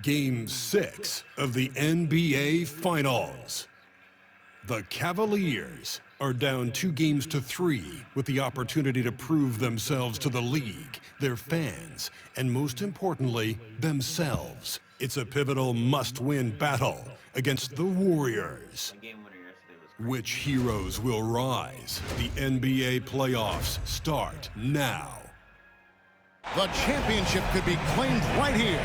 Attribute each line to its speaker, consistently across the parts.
Speaker 1: Game 6 of the NBA Finals. The Cavaliers are down 2-3 with the opportunity to prove themselves to the league, their fans, and most importantly, themselves. It's a pivotal must-win battle against the Warriors. Which heroes will rise? The NBA playoffs start now.
Speaker 2: The championship could be claimed right here.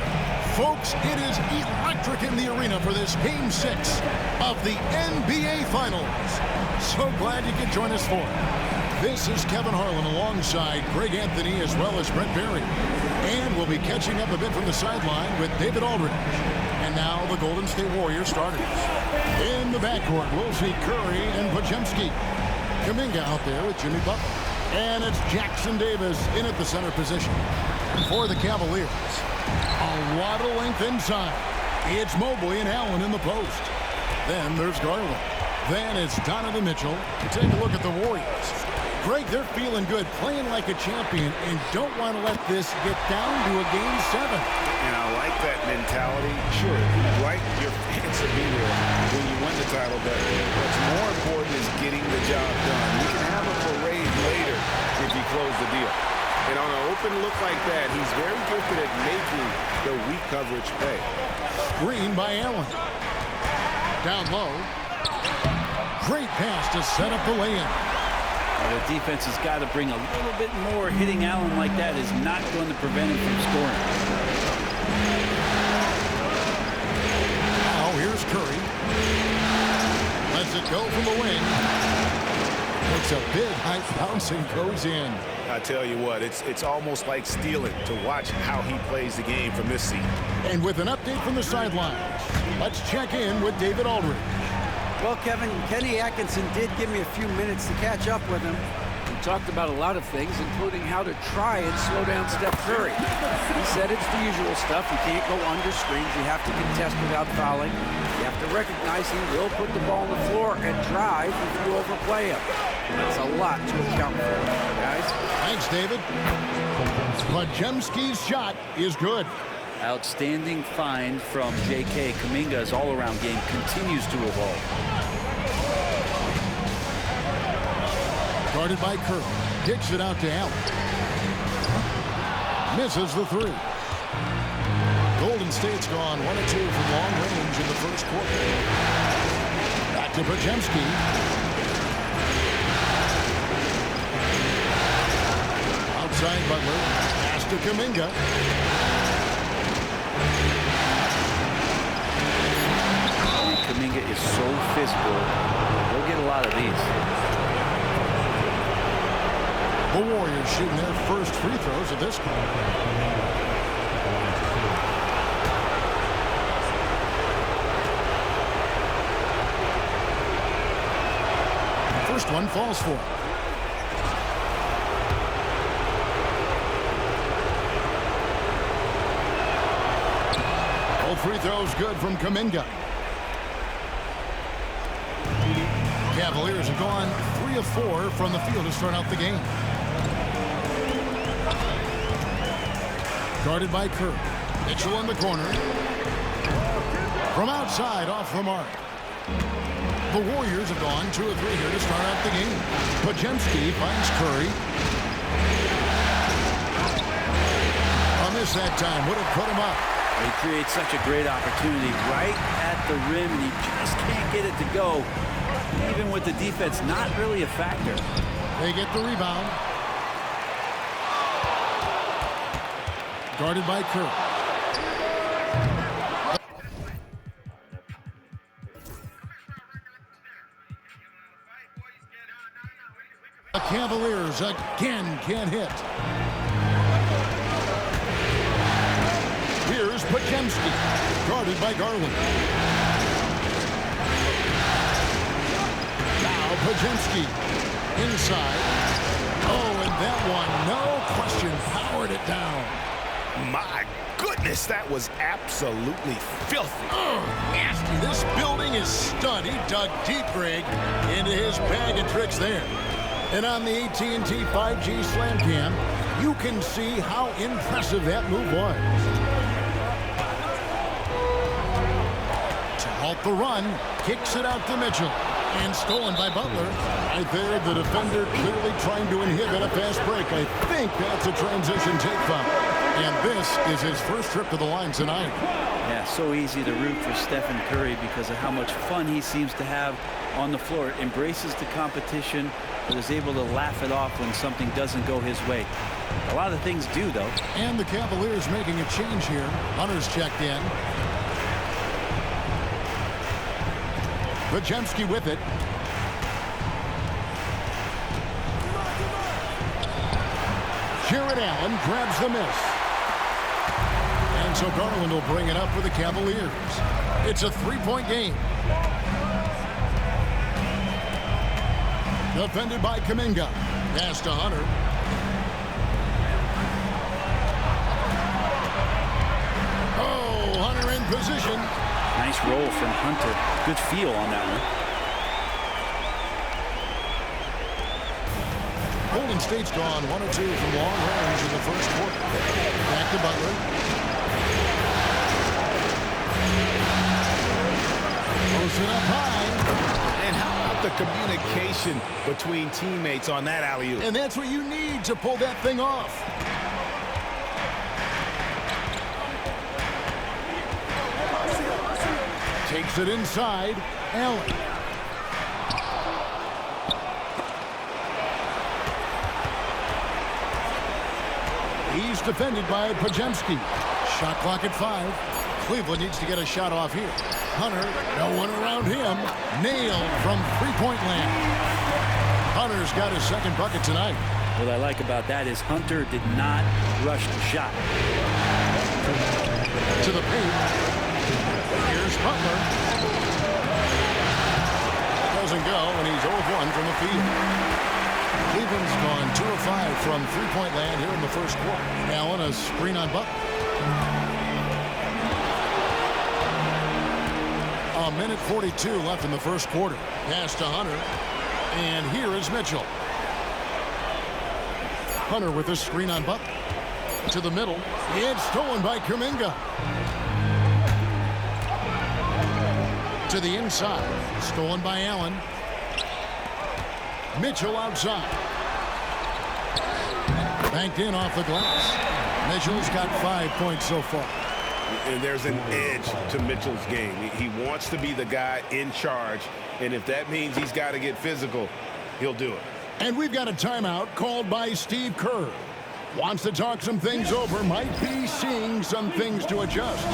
Speaker 2: Folks, it is electric in the arena for this Game 6 of the NBA Finals. So glad you could join us for it. This is Kevin Harlan alongside Greg Anthony as well as Brett Barry. And we'll be catching up a bit from the sideline with David Aldridge. And now the Golden State Warriors starters. In the backcourt, we'll see Curry and Podziemski. Kuminga out there with Jimmy Butler. And it's Jackson Davis in at the center position. For the Cavaliers, a lot of length inside. It's Mobley and Allen in the post. Then there's Garland. Then it's Donovan Mitchell. Take a look at the Warriors. Greg, they're feeling good, playing like a champion, and don't want to let this get down to a Game 7.
Speaker 3: And I like that mentality. Sure, right, your fans will be there when you win the title, but what's more important is getting the job done. You can have a parade later if you close the deal. And on an open look like that, he's very gifted at making the weak coverage pay.
Speaker 2: Green by Allen. Down low. Great pass to set up the lay-in.
Speaker 4: The defense has got to bring a little bit more. Hitting Allen like that is not going to prevent him from scoring.
Speaker 2: Now here's Curry. Lets it go from the wing. It's a big high bounce and goes in.
Speaker 3: I tell you what, it's almost like stealing to watch how he plays the game from this seat.
Speaker 2: And with an update from the sidelines, let's check in with David Aldridge.
Speaker 5: Well, Kevin, Kenny Atkinson did give me a few minutes to catch up with him. We talked about a lot of things, including how to try and slow down Steph Curry. He said it's the usual stuff. You can't go under screens. You have to contest without fouling. You have to recognize he will put the ball on the floor and drive if you overplay him. That's a lot to account for, guys.
Speaker 2: Thanks, David. Podziemski's shot is good.
Speaker 4: Outstanding find from J.K. Kuminga's all-around game continues to evolve.
Speaker 2: Guarded by Curry. Kicks it out to Allen. Misses the three. Golden State's gone 1 of 2 from long range in the first quarter. Back to Podziemski. Outside Butler. Pass to Kuminga.
Speaker 4: Kuminga is so physical. He'll get a lot of these.
Speaker 2: The Warriors shooting their first free throws of this quarter. First one falls for. All free throws good from Kuminga. Cavaliers have gone 3 of 4 from the field to start out the game. Guarded by Curry. Mitchell in the corner. From outside, off the mark. The Warriors have gone 2 of 3 here to start out the game. Podziemski finds Curry. A miss that time would have put him up.
Speaker 4: He creates such a great opportunity right at the rim, and he just can't get it to go. Even with the defense not really a factor.
Speaker 2: They get the rebound. Guarded by Curry. The Cavaliers again can't hit. Here's Podziemski, guarded by Garland. Now Podziemski inside. Oh, and that one, no question, powered it down.
Speaker 3: My goodness, that was absolutely filthy.
Speaker 2: Oh, nasty. This building is stunned. He dug deep, Greg, into his bag of tricks there. And on the AT&T 5G Slam Cam, you can see how impressive that move was. Halt the run. Kicks it out to Mitchell. And stolen by Butler. Right there, the defender clearly trying to inhibit a fast break. I think that's a transition take foul. And this is his first trip to the line tonight.
Speaker 4: Yeah, so easy to root for Stephen Curry because of how much fun he seems to have on the floor. Embraces the competition, but is able to laugh it off when something doesn't go his way. A lot of things do, though.
Speaker 2: And the Cavaliers making a change here. Hunter's checked in. Podziemski with it. Jared Allen grabs the miss. And so Garland will bring it up for the Cavaliers. It's a three-point game. Defended by Kuminga. Pass to Hunter. Oh, Hunter in position.
Speaker 4: Nice roll from Hunter. Good feel on that one.
Speaker 2: Golden State's gone 1 or 2 from long range in the first quarter. Back to Butler. Throws it up high.
Speaker 3: And how about the communication between teammates on that alley-oop?
Speaker 2: And that's what you need to pull that thing off. Takes it inside. Allen. He's defended by Podziemski. Shot clock at 5. Cleveland needs to get a shot off here. Hunter, no one around him. Nailed from three-point land. Hunter's got his second bucket tonight.
Speaker 4: What I like about that is Hunter did not rush the shot.
Speaker 2: To the paint. Here's Butler. Doesn't go, and he's 0-1 from the field. Cleveland's gone 2 of 5 from three-point land here in the first quarter. Allen, a screen on Butler. A minute 42 left in the first quarter. Pass to Hunter. And here is Mitchell. Hunter with a screen on Butler. To the middle. It's stolen by Kuminga. To the inside. Stolen by Allen. Mitchell outside. Banked in off the glass. Mitchell's got 5 points so far.
Speaker 3: And there's an edge to Mitchell's game. He wants to be the guy in charge, and if that means he's got to get physical, he'll do it.
Speaker 2: And we've got a timeout called by Steve Kerr. Wants to talk some things over, might be seeing some things to adjust.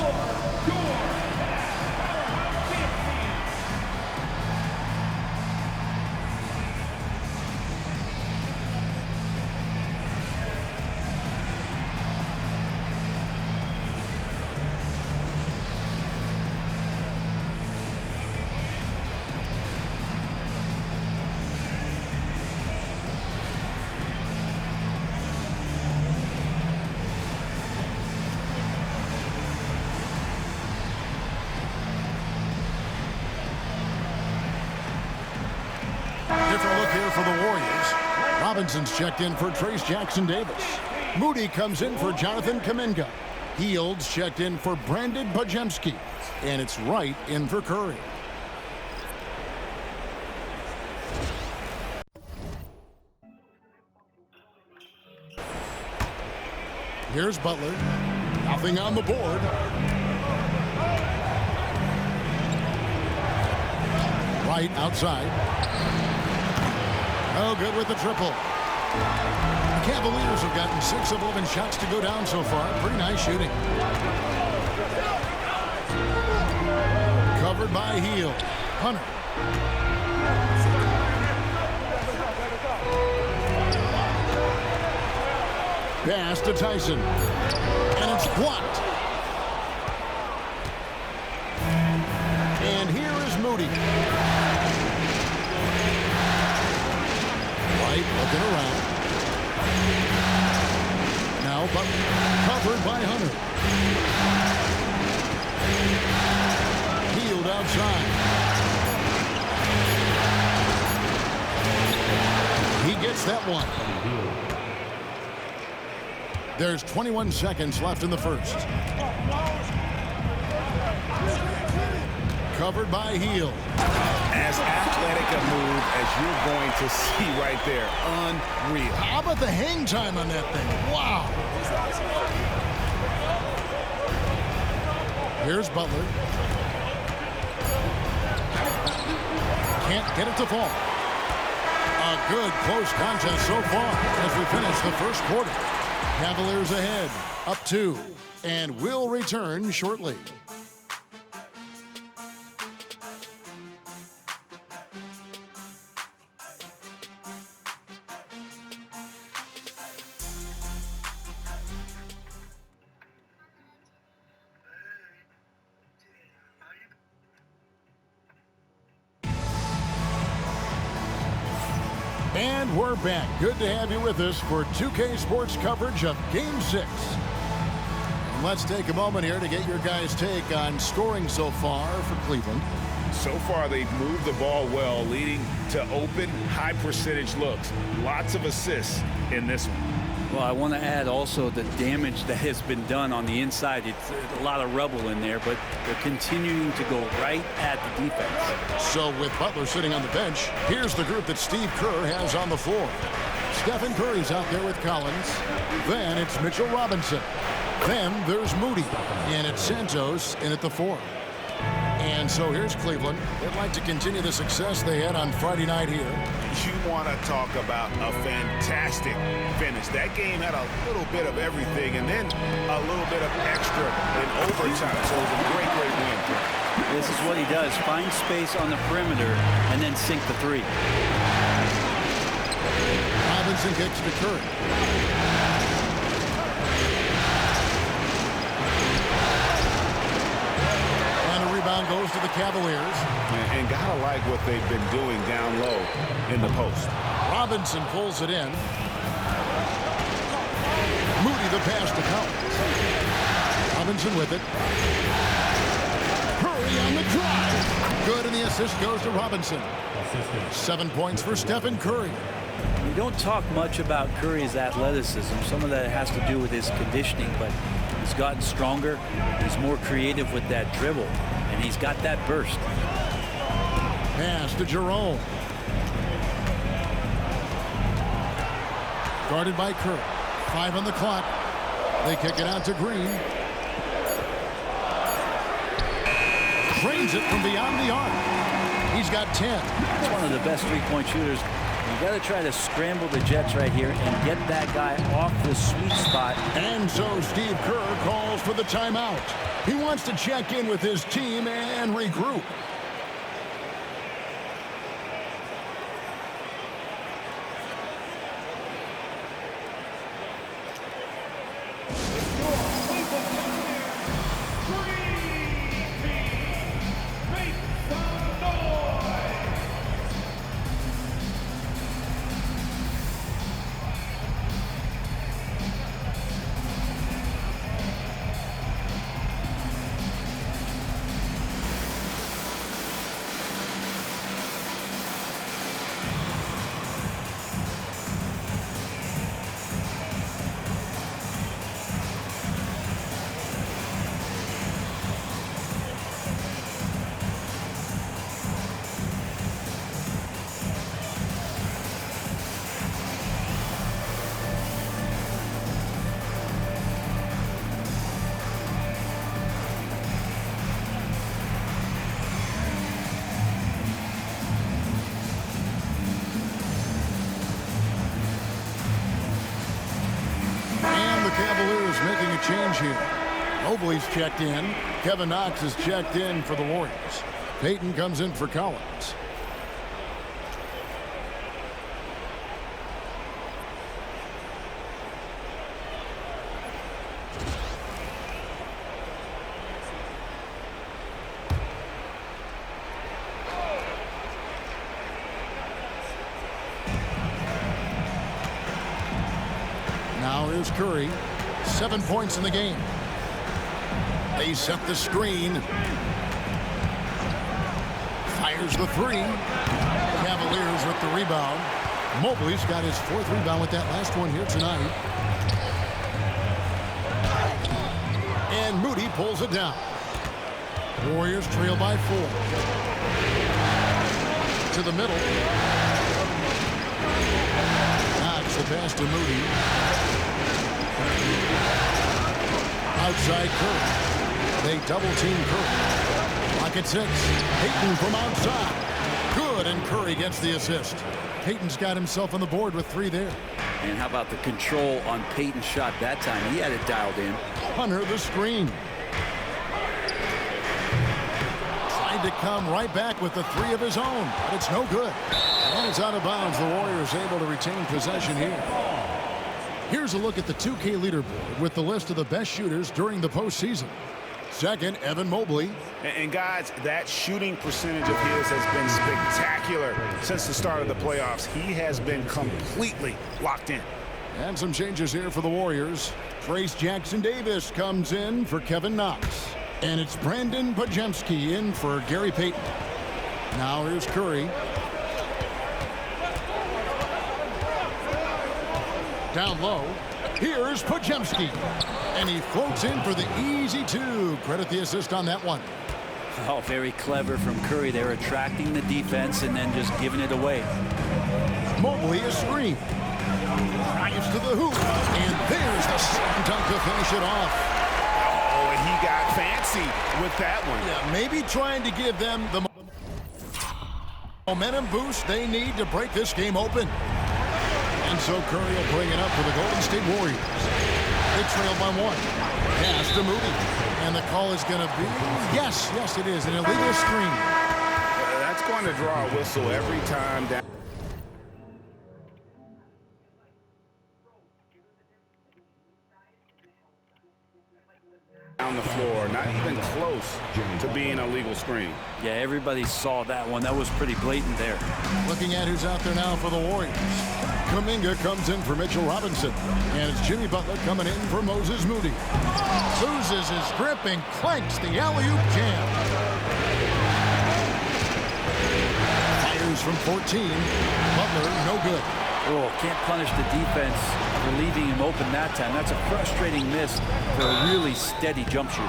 Speaker 2: Different look here for the Warriors. Robinson's checked in for Trace Jackson-Davis. Moody comes in for Jonathan Kuminga. Fields checked in for Brandon Podziemski. And it's Wright in for Curry. Here's Butler. Nothing on the board. Wright outside. Oh, good with the triple. The Cavaliers have gotten 6 of 11 shots to go down so far. Pretty nice shooting. Covered by Heel. Hunter. Pass to Tyson. And it's blocked. And here is Moody. Looking around. Now Butler covered by Hunter. Healed outside. He gets that one. There's 21 seconds left in the first. covered by Heel.
Speaker 3: As athletic a move as you're going to see right there. Unreal.
Speaker 2: How about the hang time on that thing? Wow. Here's Butler. Can't get it to fall. A good close contest so far as we finish the first quarter. Cavaliers ahead, up 2, and we'll return shortly. And we're back. Good to have you with us for 2K Sports coverage of Game 6. And let's take a moment here to get your guys' take on scoring so far for Cleveland.
Speaker 3: So far, they've moved the ball well, leading to open, high-percentage looks. Lots of assists in this one.
Speaker 4: Well, I want to add also the damage that has been done on the inside. It's a lot of rubble in there, but they're continuing to go right at the defense.
Speaker 2: So with Butler sitting on the bench, here's the group that Steve Kerr has on the floor. Stephen Curry's out there with Collins. Then it's Mitchell Robinson. Then there's Moody. And it's Santos in at the 4. And so here's Cleveland. They'd like to continue the success they had on Friday night here.
Speaker 3: You want to talk about a fantastic finish. That game had a little bit of everything and then a little bit of extra in overtime. So it was a great, great win.
Speaker 4: This is what he does. Find space on the perimeter and then sink the 3.
Speaker 2: Robinson kicks to Curry. Rebound goes to the Cavaliers.
Speaker 3: And gotta like what they've been doing down low in the post.
Speaker 2: Robinson pulls it in. Moody the pass to Collins. Robinson with it. Curry on the drive. Good, and the assist goes to Robinson. 7 points for Stephen Curry.
Speaker 4: We don't talk much about Curry's athleticism. Some of that has to do with his conditioning, but he's gotten stronger. He's more creative with that dribble. And he's got that burst.
Speaker 2: Pass to Jerome. Guarded by Kerr. 5 on the clock. They kick it out to Green. Drains it from beyond the arc. He's got 10.
Speaker 4: He's one of the best three-point shooters. You got to try to scramble the Jets right here and get that guy off the sweet spot.
Speaker 2: And so Steve Kerr calls for the timeout. He wants to check in with his team and regroup. Cavaliers making a change here. Mobley's checked in. Kevin Knox is checked in for the Warriors. Payton comes in for Collins. Now here's Curry. 7 points in the game. They set the screen. Fires the 3. Cavaliers with the rebound. Mobley's got his 4th rebound with that last one here tonight. And Moody pulls it down. Warriors trail by 4. To the middle. Knocks the pass to Moody. Outside Curry. They double-team Curry. Clock at 6. Payton from outside. Good, and Curry gets the assist. Payton's got himself on the board with 3 there.
Speaker 4: And how about the control on Payton's shot that time? He had it dialed in.
Speaker 2: Hunter the screen. Tried to come right back with the 3 of his own, but it's no good. And it's out of bounds. The Warriors able to retain possession here. Here's a look at the 2K leaderboard with the list of the best shooters during the postseason. Second, Evan Mobley.
Speaker 3: And guys, that shooting percentage of his has been spectacular since the start of the playoffs. He has been completely locked in.
Speaker 2: And some changes here for the Warriors. Trace Jackson-Davis comes in for Kevin Knox. And it's Brandon Podziemski in for Gary Payton. Now here's Curry. Down low. Here's Podziemski. And he floats in for the easy 2. Credit the assist on that one.
Speaker 4: Oh, very clever from Curry. They're attracting the defense and then just giving it away.
Speaker 2: Mobley a screen. Drives to the hoop. And there's the slam dunk to finish it off.
Speaker 3: Oh, and he got fancy with that one.
Speaker 2: Yeah, maybe trying to give them the momentum boost they need to break this game open. And so Curry will bring it up for the Golden State Warriors. They trail by 1. Pass to Moody. And the call is going to be, yes, it is, an illegal screen.
Speaker 3: That's going to draw a whistle every time down. On the floor, not even close to being a legal screen.
Speaker 4: Yeah, everybody saw that one. That was pretty blatant there.
Speaker 2: Looking at who's out there now for the Warriors. Kuminga comes in for Mitchell Robinson. And it's Jimmy Butler coming in for Moses Moody. Loses his grip and clanks the alley-oop jam. Fires from 14. Butler, no good.
Speaker 4: Oh, can't punish the defense for leaving him open that time. That's a frustrating miss for a really steady jump shooter.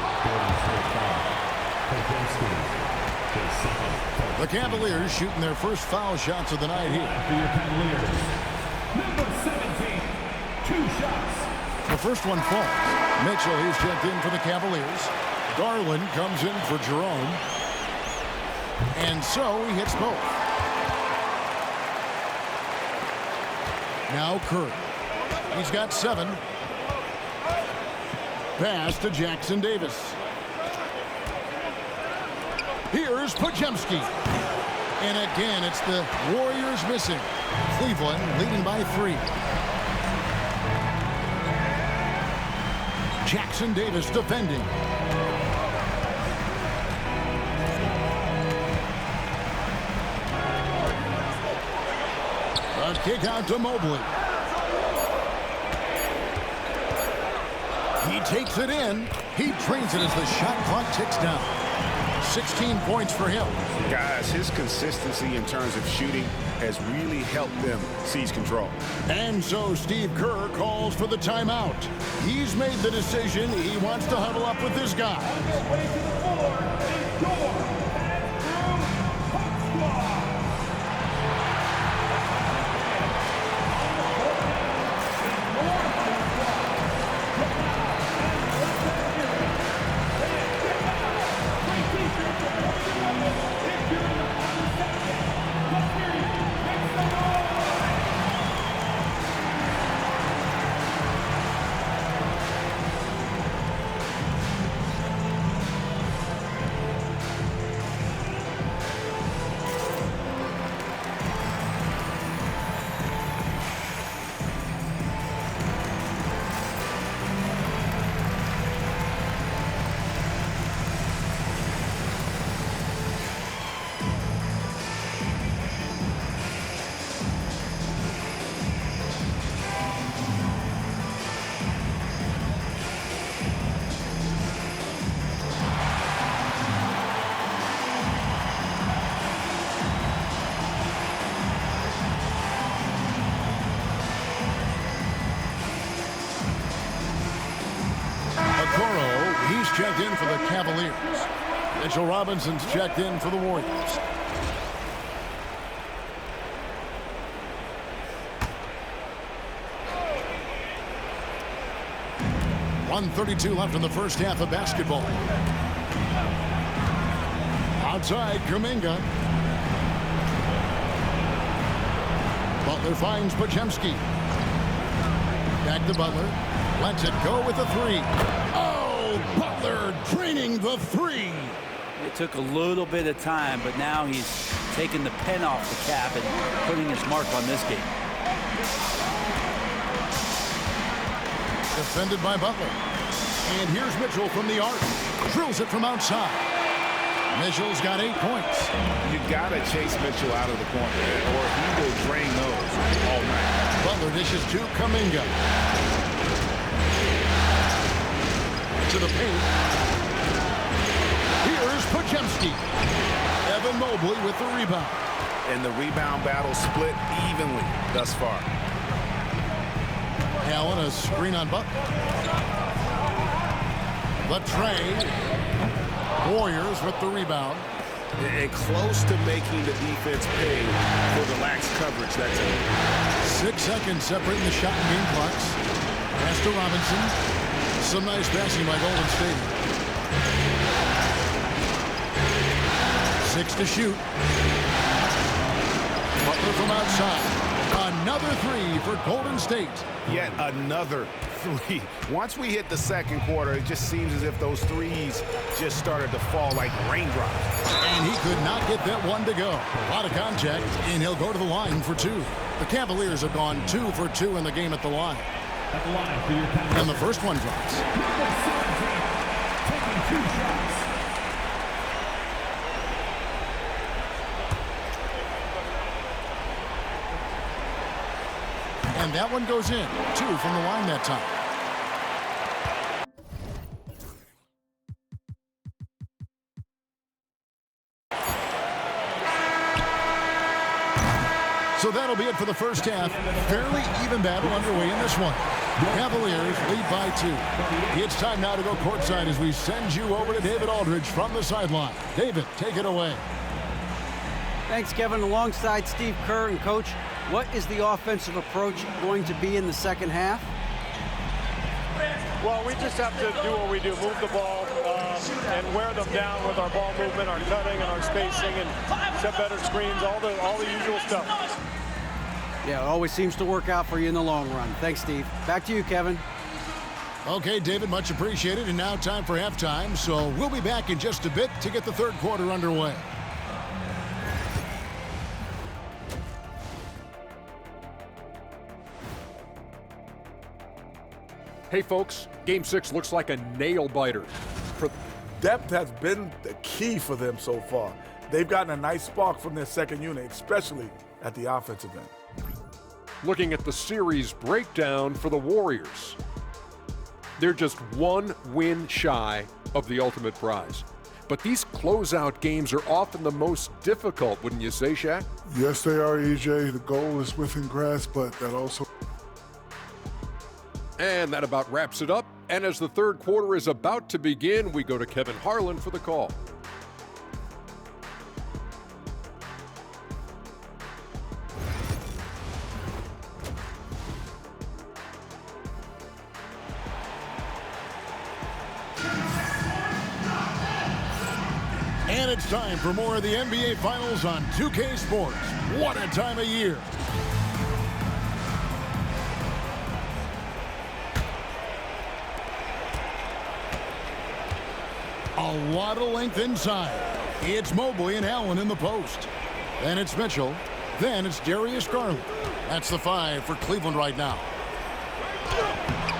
Speaker 2: The Cavaliers shooting their first foul shots of the night here.
Speaker 6: Number 17, 2 shots.
Speaker 2: The first one falls. Mitchell, he's checked in for the Cavaliers. Garland comes in for Jerome. And so he hits both. Now Curry. He's got 7. Pass to Jackson-Davis. Here's Podziemski. And again, it's the Warriors missing. Cleveland leading by 3. Jackson-Davis defending. A kick out to Mobley. He takes it in. He drains it as the shot clock ticks down. 16 points for him.
Speaker 3: Guys, his consistency in terms of shooting has really helped them seize control.
Speaker 2: And so Steve Kerr calls for the timeout. He's made the decision. He wants to huddle up with this guy. checked in for the Cavaliers. Mitchell Robinson's checked in for the Warriors. .132 left in the first half of basketball. Outside, Kuminga. Butler finds Podziemski. Back to Butler. Lets it go with the three. Oh, Butler draining the three.
Speaker 4: It took a little bit of time, but now he's taking the pen off the cap and putting his mark on this game.
Speaker 2: Defended by Butler. And here's Mitchell from the arc. Drills it from outside. Mitchell's got 8 points.
Speaker 3: You got to chase Mitchell out of the corner, or he will drain those all night.
Speaker 2: Butler dishes to Kuminga. To the paint. Here's Podziemski. Evan Mobley with the rebound.
Speaker 3: And the rebound battle split evenly thus far.
Speaker 2: Allen, a screen on Butler. The tray. Warriors with the rebound.
Speaker 3: And close to making the defense pay for the lax coverage that's in.
Speaker 2: 6 seconds separating the shot and game clocks. Pass to Robinson. Some nice passing by Golden State. 6 to shoot. Butler from outside. Another three for Golden State.
Speaker 3: Yet another three. Once we hit the second quarter, it just seems as if those threes just started to fall like raindrops.
Speaker 2: And he could not get that one to go. A lot of contact, and he'll go to the line for 2. The Cavaliers have gone 2 for 2 in the game at the line.
Speaker 6: At the line for your Cavaliers.
Speaker 2: And the first one drops.
Speaker 6: Number 17, taking 2 shots.
Speaker 2: And that one goes in. 2 from the line that time. So that'll be it for the first half. Fairly even battle underway in this one. Cavaliers lead by 2. It's time now to go courtside as we send you over to David Aldridge from the sideline. David, take it away.
Speaker 5: Thanks, Kevin. Alongside Steve Kerr and Coach, what is the offensive approach going to be in the second half?
Speaker 7: Well, we just have to do what we do, move the ball and wear them down with our ball movement, our cutting, and our spacing, and set better screens, all the usual stuff.
Speaker 5: Yeah, it always seems to work out for you in the long run. Thanks, Steve. Back to you, Kevin.
Speaker 2: Okay, David, much appreciated. And now time for halftime, so we'll be back in just a bit to get the third quarter underway.
Speaker 8: Hey folks, Game 6 looks like a nail-biter.
Speaker 9: Depth has been the key for them so far. They've gotten a nice spark from their second unit, especially at the offensive end.
Speaker 8: Looking at the series breakdown for the Warriors. They're just 1 win shy of the ultimate prize. But these closeout games are often the most difficult, wouldn't you say, Shaq?
Speaker 10: Yes, they are, EJ. The goal is within grasp, but that also...
Speaker 8: And that about wraps it up. And as the third quarter is about to begin, we go to Kevin Harlan for the call.
Speaker 2: And it's time for more of the NBA Finals on 2K Sports. What a time of year. A lot of length inside. It's Mobley and Allen in the post. Then it's Mitchell. Then it's Darius Garland. That's the 5 for Cleveland right now.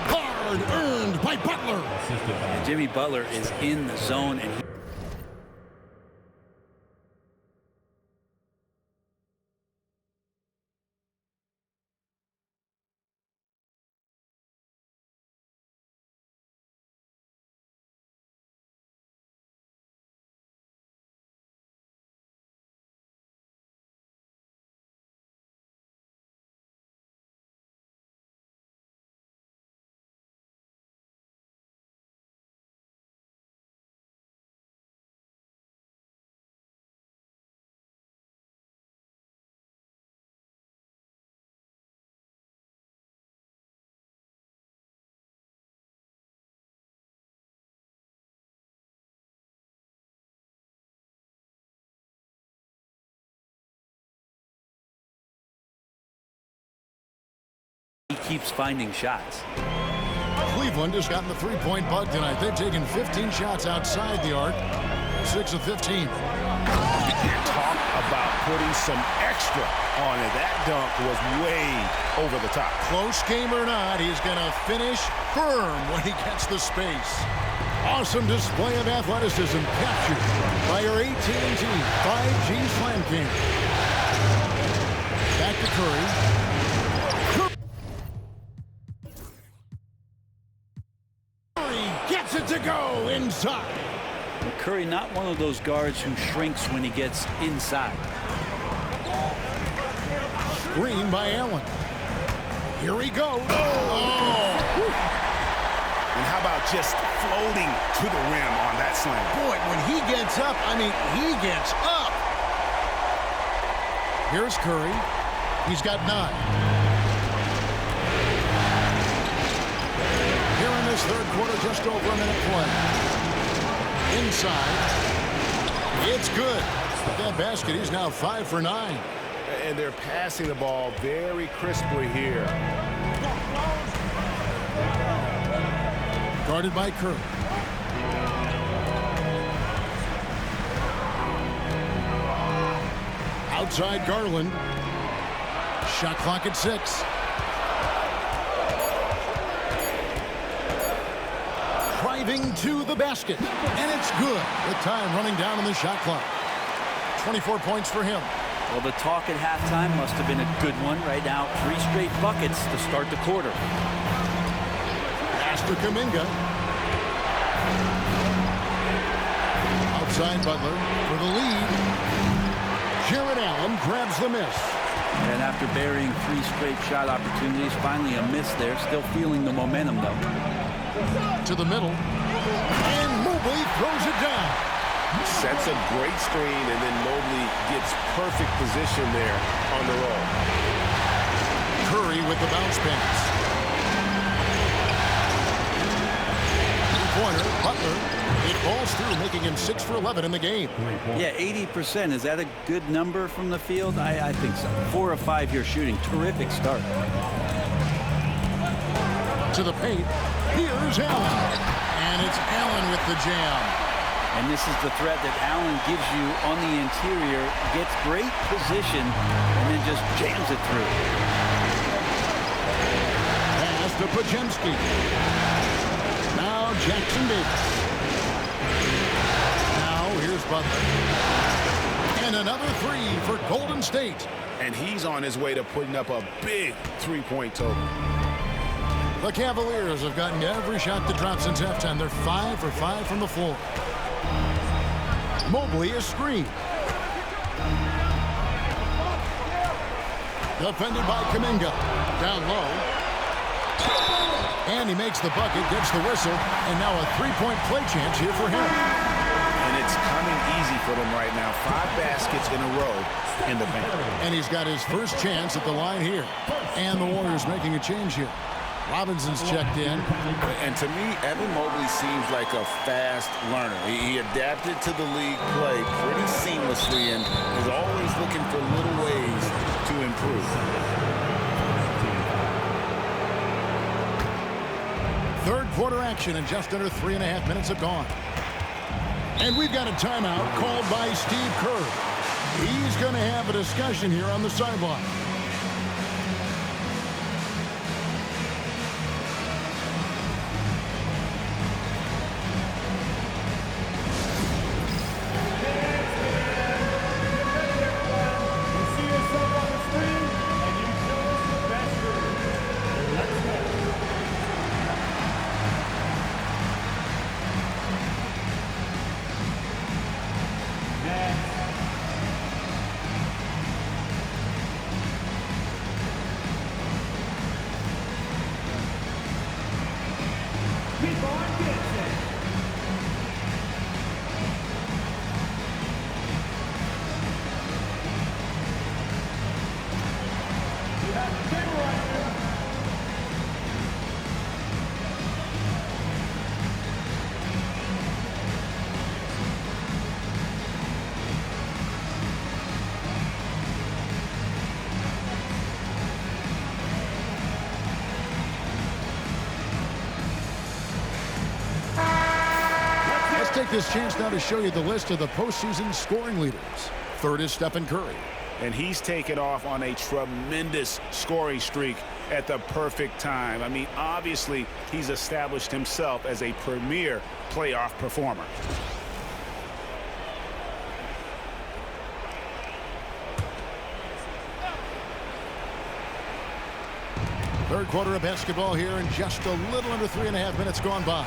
Speaker 2: Hard earned by Butler.
Speaker 4: And Jimmy Butler is in the zone, and He keeps finding shots.
Speaker 2: Cleveland has gotten the three-point bug tonight. They've taken 15 shots outside the arc, 6 of 15.
Speaker 3: Talk about putting some extra on it. That dunk was way over the top.
Speaker 2: Close game or not, he's going to finish firm when he gets the space. Awesome display of athleticism captured by your AT&T 5G Slam King. Back to Curry. Curry gets it to go inside.
Speaker 4: Curry, not one of those guards who shrinks when he gets inside.
Speaker 2: Screen by Allen. Here he goes. Oh!
Speaker 3: And how about just floating to the rim on that slam?
Speaker 2: Boy, when he gets up, I mean, he gets up. Here's Curry. He's got 9. Here in this third quarter, just over a minute play. Inside. It's good. With that basket, he's now 5 for 9.
Speaker 3: And they're passing the ball very crisply here.
Speaker 2: Guarded by Curry. Outside Garland. Shot clock at 6. Driving to the basket. And it's good. With time running down on the shot clock. 24 points for him.
Speaker 4: Well, the talk at halftime must have been a good one. Right now, 3 straight buckets to start the quarter.
Speaker 2: Pass to Kuminga. Outside Butler for the lead. Jared Allen grabs the miss.
Speaker 4: And after burying 3 straight shot opportunities, finally a miss there. Still feeling the momentum, though.
Speaker 2: To the middle. And Mobley throws it down.
Speaker 3: Sets a great screen, and then Mobley gets perfect position there on the roll.
Speaker 2: Curry with the bounce pass. Three-pointer, Butler. It falls through, making him 6 for 11 in the game.
Speaker 4: Yeah, 80%. Is that a good number from the field? I think so. 4 of 5 here shooting. Terrific start.
Speaker 2: To the paint. Here's Allen. And it's Allen with the jam.
Speaker 4: And this is the threat that Allen gives you on the interior. Gets great position and then just jams it through.
Speaker 2: Pass to Podziemski. Now Jackson Davis. Now here's Butler. And another 3 for Golden State.
Speaker 3: And he's on his way to putting up a big three-point total.
Speaker 2: The Cavaliers have gotten every shot to drop since halftime. They're 5 for 5 from the floor. Mobley is screened. Defended by Kuminga. Down low. And he makes the bucket, gets the whistle, and now a three-point play chance here for him.
Speaker 3: And it's coming easy for them right now. 5 baskets in a row in the paint.
Speaker 2: And he's got his first chance at the line here. And the Warriors making a change here. Robinson's checked in.
Speaker 3: And to me, Evan Mobley seems like a fast learner. He adapted to the league play pretty seamlessly and is always looking for little ways to improve.
Speaker 2: Third quarter action and just under 3.5 minutes have gone. And we've got a timeout called by Steve Kerr. He's going to have a discussion here on the sideline. take this chance now to show you the list of the postseason scoring leaders. Third is Stephen Curry.
Speaker 3: And he's taken off on a tremendous scoring streak at the perfect time. I mean, obviously, he's established himself as a premier playoff performer.
Speaker 2: Third quarter of basketball here, and just a little under 3.5 minutes gone by.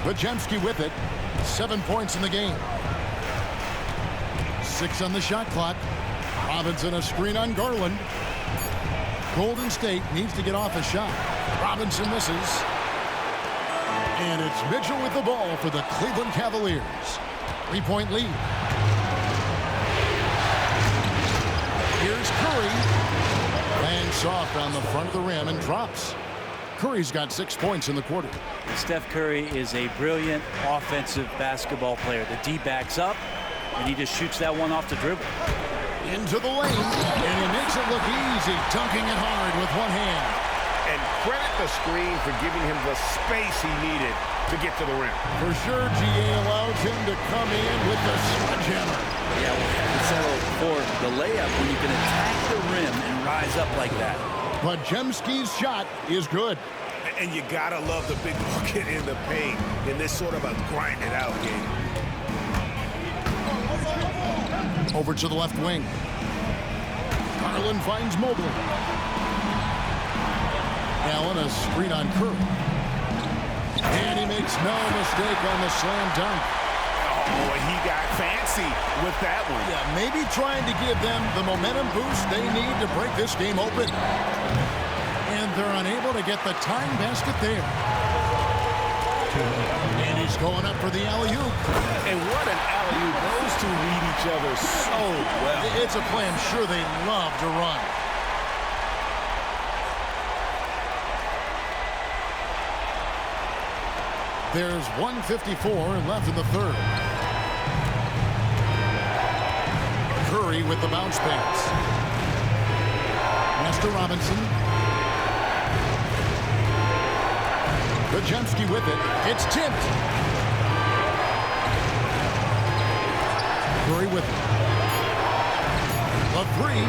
Speaker 2: Bajemski with it. 7 points in the game. 6 on the shot clock. Robinson a screen on Garland. Golden State needs to get off a shot. Robinson misses. And it's Mitchell with the ball for the Cleveland Cavaliers. 3-point lead. Here's Curry. Lands soft on the front of the rim and drops. Curry's got 6 points in the quarter.
Speaker 4: Steph Curry is a brilliant offensive basketball player. The D backs up, and he just shoots that one off the dribble.
Speaker 2: Into the lane, and he makes it look easy, dunking it hard with one hand.
Speaker 3: And credit the screen for giving him the space he needed to get to the rim.
Speaker 2: For sure, GA allows him to come in with the sledgehammer.
Speaker 4: Yeah, we'll have to settle for the layup when you can attack the rim and rise up like that.
Speaker 2: But Jemski's shot is good.
Speaker 3: And you gotta love the big bucket in the paint in this sort of a grind-it-out game.
Speaker 2: Over to the left wing. Garland finds Mobley. Allen a screen on Curry. And he makes no mistake on the slam dunk.
Speaker 3: Oh, he got fancy with that one.
Speaker 2: Yeah, maybe trying to give them the momentum boost they need to break this game open. And they're unable to get the tying basket there. And he's going up for the alley-oop.
Speaker 3: And what an alley-oop. Those two read each other so well.
Speaker 2: It's a play I'm sure they love to run. There's 1:54 left in the third. Curry with the bounce pass. Master Robinson. Bajemski with it. It's tipped. Curry with it. The three.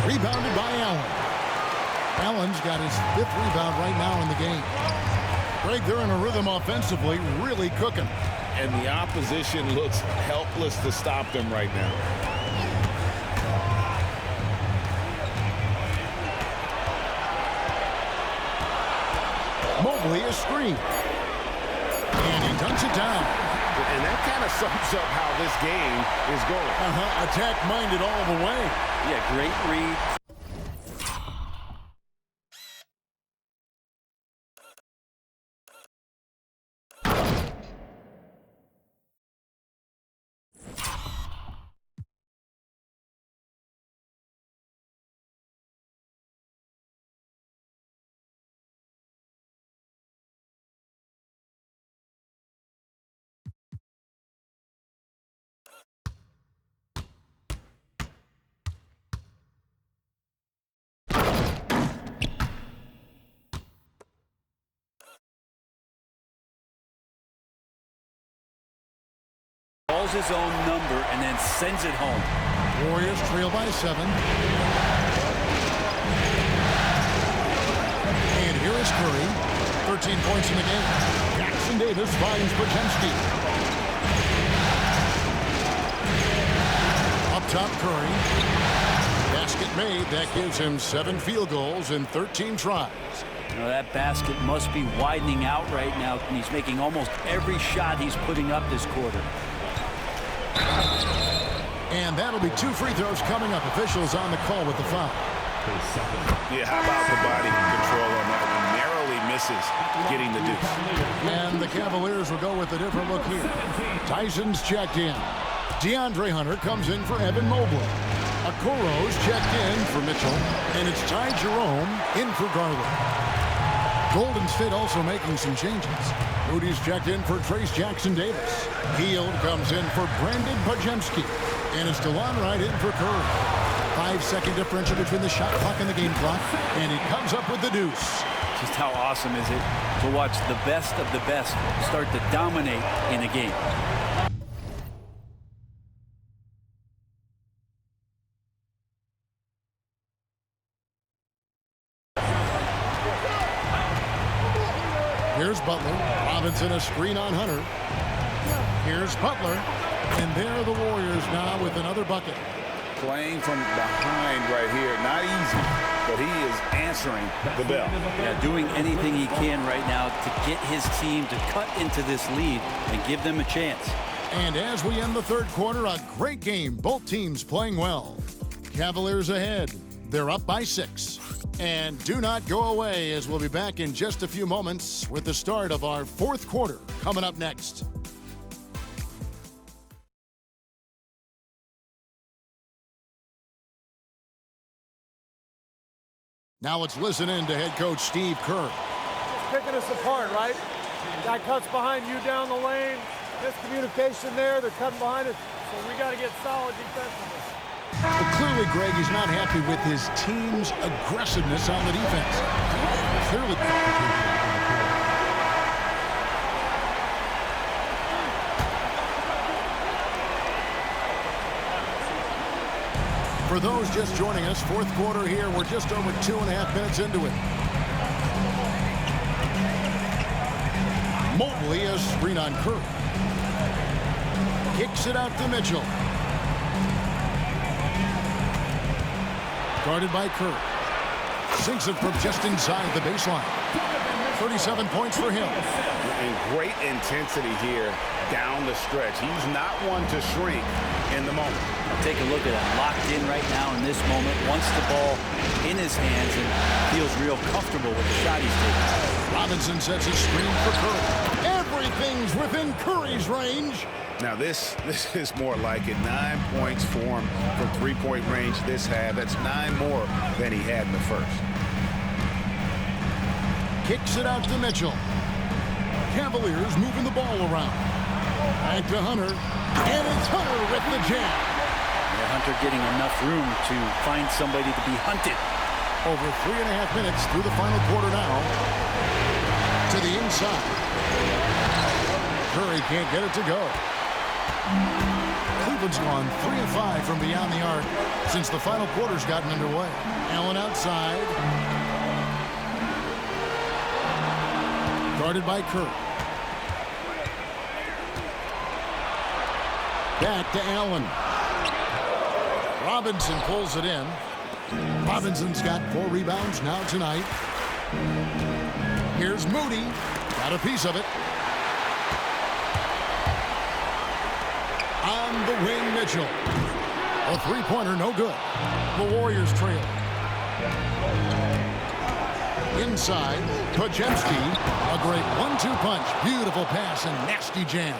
Speaker 2: Rebounded by Allen. Allen's got his 5th rebound right now in the game. Greg, they're in a rhythm offensively, really cooking.
Speaker 3: And the opposition looks helpless to stop them right now.
Speaker 2: Mobley is screen. And he dunks it down.
Speaker 3: And that kind of sums up how this game is going.
Speaker 2: Attack-minded all the way.
Speaker 4: Yeah, great read. Calls his own number and then sends it home.
Speaker 2: Warriors trail by 7. And here is Curry. 13 points in the game. Jackson Davis finds Bajemski. Up top, Curry. Basket made. That gives him 7 field goals in 13 tries.
Speaker 4: Now that basket must be widening out right now, and he's making almost every shot he's putting up this quarter.
Speaker 2: And And that'll be 2 free throws coming up. Officials on the call with the foul.
Speaker 3: Yeah, how about the body control on that one? Narrowly misses getting the deuce.
Speaker 2: And the Cavaliers will go with a different look here. Tyson's checked in. DeAndre Hunter comes in for Evan Mobley. Okoro's checked in for Mitchell. And it's Ty Jerome in for Garland. Golden State also making some changes. Moody's checked in for Trace Jackson-Davis. Hield comes in for Brandon Pajemski. And it's DeLon Wright in for Curry. 5-second differential between the shot clock and the game clock. And he comes up with the deuce.
Speaker 4: Just how awesome is it to watch the best of the best start to dominate in a game.
Speaker 2: Here's Butler. Robinson a screen on Hunter. Here's Butler. And there are the Warriors now with another bucket.
Speaker 3: Playing from behind right here. Not easy, but he is answering the bell.
Speaker 4: Yeah, doing anything he can right now to get his team to cut into this lead and give them a chance.
Speaker 2: And as we end the third quarter, a great game. Both teams playing well. Cavaliers ahead. They're up by 6. And do not go away, as we'll be back in just a few moments with the start of our fourth quarter coming up next. Now let's listen in to head coach Steve Kerr.
Speaker 7: Just picking us apart, right? Guy cuts behind you down the lane. Miscommunication there. They're cutting behind us. So we got to get solid defensively.
Speaker 2: But clearly, Greg, he's not happy with his team's aggressiveness on the defense. Clearly. For those just joining us, fourth quarter here. We're just over 2.5 minutes into it. Mobley a screen on Curry. Kicks it out to Mitchell. Guarded by Curry. Sinks it from just inside the baseline. 37 points for him.
Speaker 3: And great intensity here down the stretch. He's not one to shrink in the moment.
Speaker 4: Take a look at him, locked in right now in this moment, wants the ball in his hands and feels real comfortable with the shot he's taking.
Speaker 2: Robinson sets his screen for Curry. Everything's within Curry's range.
Speaker 3: Now this is more like it. 9 points for him from three-point range this half. That's 9 more than he had in the first.
Speaker 2: Kicks it out to Mitchell. Cavaliers moving the ball around. Back to Hunter. And it's Hunter with the jam.
Speaker 4: Yeah, Hunter getting enough room to find somebody to be hunted.
Speaker 2: Over 3.5 minutes through the final quarter now. To the inside. Curry can't get it to go. Cleveland's gone 3 of 5 from beyond the arc since the final quarter's gotten underway. Allen outside. Guarded by Curry. Back to Allen. Robinson pulls it in. Robinson's got 4 rebounds now tonight. Here's Moody. Got a piece of it. On the wing, Mitchell. A three-pointer, no good. The Warriors trail. Inside, Pajemski. A great 1-2 punch. Beautiful pass and nasty jam.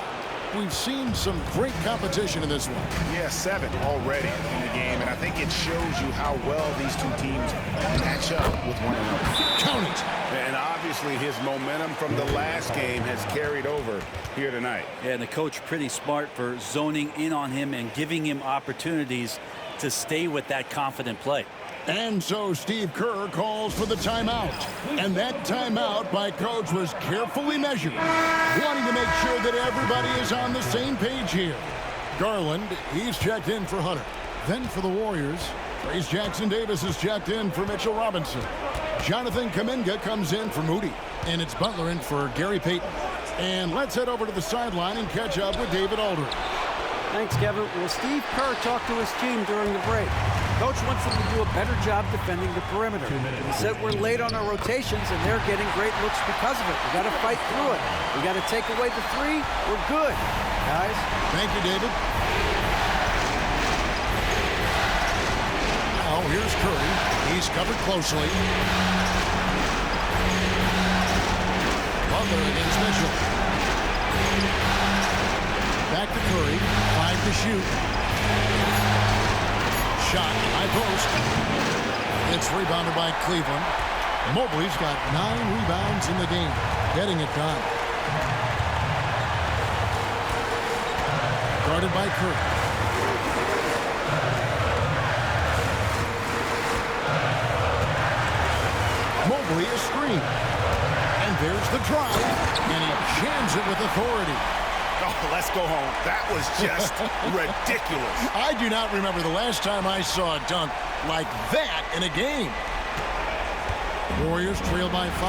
Speaker 2: We've seen some great competition in this one.
Speaker 3: Yeah, 7 already in the game, and I think it shows you how well these two teams match up with one another.
Speaker 2: Count it.
Speaker 3: And obviously his momentum from the last game has carried over here tonight.
Speaker 4: Yeah, and the coach pretty smart for zoning in on him and giving him opportunities to stay with that confident play.
Speaker 2: And so Steve Kerr calls for the timeout. And that timeout by coach was carefully measured, wanting to make sure that everybody is on the same page here. Garland, he's checked in for Hunter. Then for the Warriors, Trace Jackson-Davis is checked in for Mitchell Robinson. Jonathan Kuminga comes in for Moody. And it's Butler in for Gary Payton. And let's head over to the sideline and catch up with David Aldridge.
Speaker 5: Thanks, Kevin. Well, Steve Kerr talked to his team during the break. Coach wants them to do a better job defending the perimeter. He said we're late on our rotations, and they're getting great looks because of it. We got to fight through it. We got to take away the 3. We're good, guys.
Speaker 2: Thank you, David. He's covered closely. Butler against Mitchell. Back to Curry. 5 to shoot. Shot. High post. It's rebounded by Cleveland. Mobley's got 9 rebounds in the game. Getting it done. Guarded by Curry. Mobley is screened. And there's the drive. And he jams it with authority.
Speaker 3: Oh, let's go home. That was just ridiculous.
Speaker 2: I do not remember the last time I saw a dunk like that in a game. Warriors trail by 5.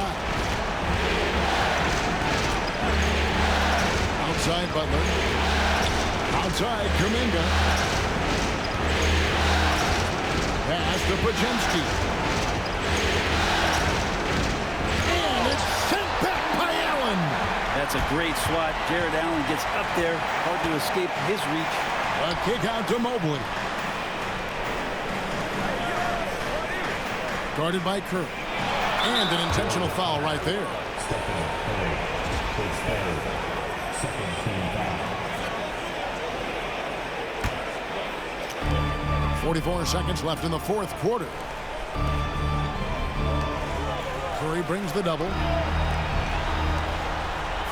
Speaker 2: Outside Butler. Outside Kuminga. Pass to Podziemski. And it's sent back by Allen.
Speaker 4: That's a great swat. Jared Allen gets up there. Hard to escape his reach.
Speaker 2: A kick out to Mobley. Guarded by Curry. And an intentional foul right there.
Speaker 6: Second team foul.
Speaker 2: 44 seconds left in the fourth quarter. Curry brings the double.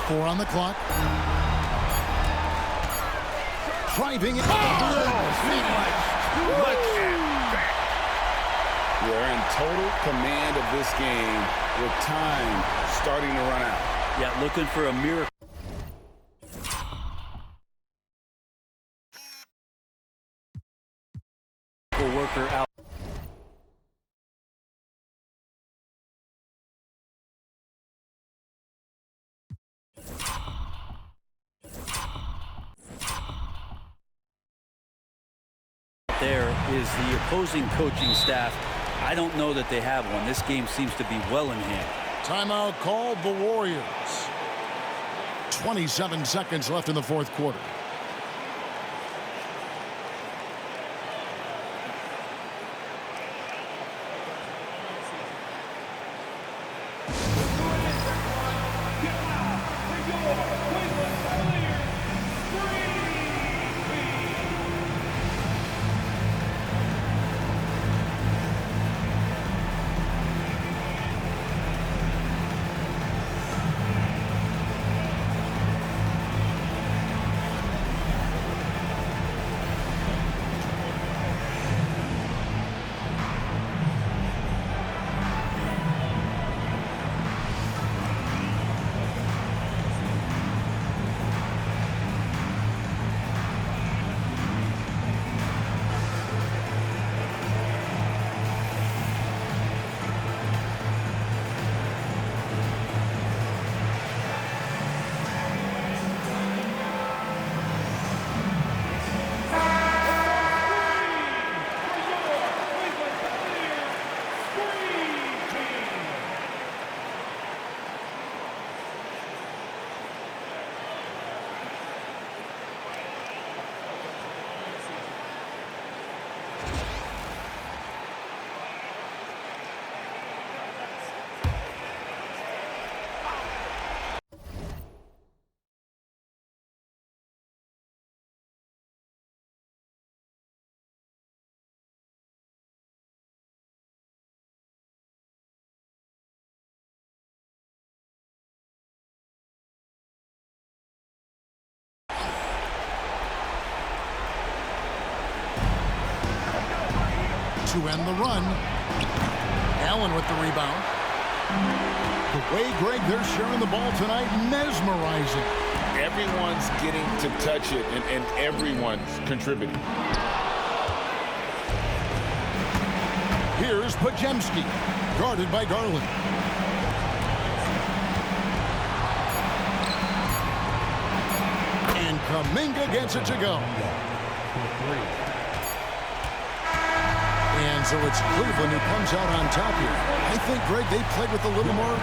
Speaker 2: 4 on the clock. Driving it.
Speaker 3: Look at that. They're in total command of this game with time starting to run out.
Speaker 4: Yeah, looking for a miracle. Worker out. There is the opposing coaching staff. I don't know that they have one. This game seems to be well in hand.
Speaker 2: Timeout called the Warriors. 27 seconds left in the fourth quarter. To end the run. Allen with the rebound. The way, Greg, they're sharing the ball tonight, mesmerizing.
Speaker 3: Everyone's getting to touch it, and everyone's contributing.
Speaker 2: Here's Podziemski, guarded by Garland. And Kuminga gets it to go. And So it's Cleveland who comes out on top here. I think, Greg, they played with a little more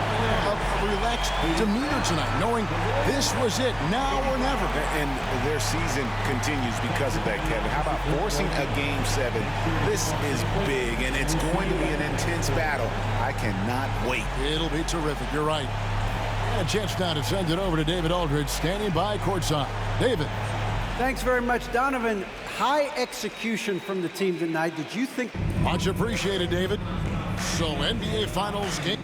Speaker 2: relaxed demeanor tonight, knowing this was it, now or never.
Speaker 3: And their season continues because of that, Kevin. How about forcing a Game 7? This is big, and it's going to be an intense battle. I cannot wait.
Speaker 2: It'll be terrific. You're right. And a chance now to send it over to David Aldridge, standing by courtside. David.
Speaker 5: Thanks very much, Donovan. High execution from the team tonight. Did you think?
Speaker 2: Much appreciated, David. So NBA Finals game.